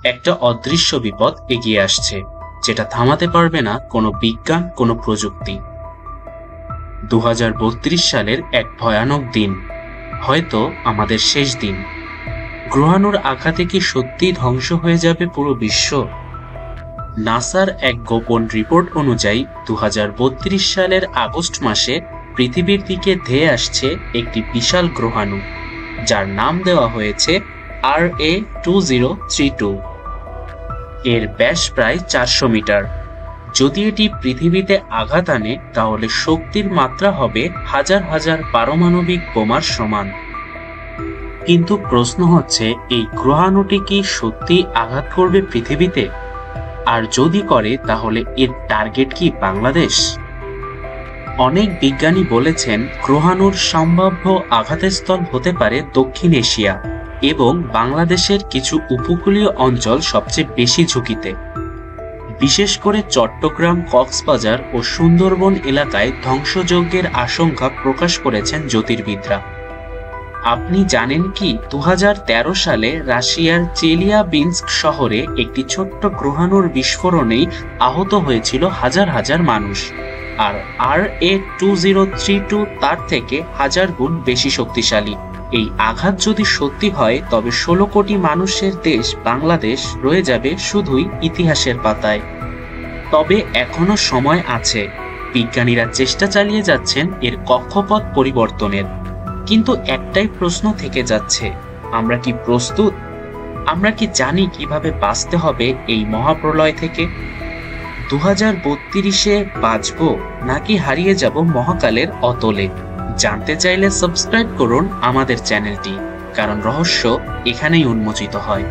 একটা অদৃশ্য বিপদ এগিয়ে আসছে, যেটা থামাতে পারবে না কোনো বিজ্ঞান, কোনো প্রযুক্তি। 2032 সালের এক ভয়ানক দিন, হয়তো আমাদের শেষ দিন। গ্রহাণুর আঘাতে কি সত্যিই ধ্বংস হয়ে যাবে পুরো বিশ্ব? নাসার এক গোপন রিপোর্ট অনুযায়ী 2032 সালের আগস্ট মাসে পৃথিবীর দিকে ধেয়ে আসছে একটি বিশাল গ্রহাণু, যার নাম দেওয়া হয়েছে RA2032। এর ব্যাস প্রায় 400 মিটার। যদি এটি পৃথিবীতে আঘাত আনে, তাহলে শক্তির মাত্রা হবে হাজার হাজার পারমাণবিক বোমার সমান। কিন্তু প্রশ্ন হচ্ছে, এই গ্রহাণুটি কি সত্যি আঘাত করবে পৃথিবীতে? আর যদি করে, তাহলে এর টার্গেট কি বাংলাদেশ? অনেক বিজ্ঞানী বলেছেন, গ্রহাণুর সম্ভাব্য আঘাতস্থল হতে পারে দক্ষিণ এশিয়া এবং বাংলাদেশের কিছু উপকূলীয় অঞ্চল সবচেয়ে বেশি ঝুঁকিতে। বিশেষ করে চট্টগ্রাম, কক্সবাজার ও সুন্দরবন এলাকায় ধ্বংসযজ্ঞের আশঙ্কা প্রকাশ করেছেন জ্যোতির্বিদরা। আপনি জানেন কি, 2013 সালে রাশিয়ার চেলিয়াবিনস্ক শহরে একটি ছোট্ট গ্রহাণুর বিস্ফোরণেই আহত হয়েছিল হাজার হাজার মানুষ। আর RA2032 তার থেকে হাজার গুণ বেশি শক্তিশালী। এই আঘাত যদি সত্যি হয়, তবে 16 কোটি মানুষের দেশ বাংলাদেশ রয়ে যাবে শুধুই ইতিহাসের পাতায়। তবে এখনো সময় আছে। বিজ্ঞানীরা চেষ্টা চালিয়ে যাচ্ছেন এর কক্ষপথ পরিবর্তনের। কিন্তু একটাই প্রশ্ন থেকে যাচ্ছে, আমরা কি প্রস্তুত? আমরা কি জানি কিভাবে বাঁচতে হবে এই মহাপ্রলয় থেকে? 2032-এ বাঁচবো নাকি হারিয়ে যাব মহাকালের অতলে? জানতে চাইলে সাবস্ক্রাইব করুন আমাদের চ্যানেলটি, কারণ রহস্য এখানেই উন্মোচিত হয়।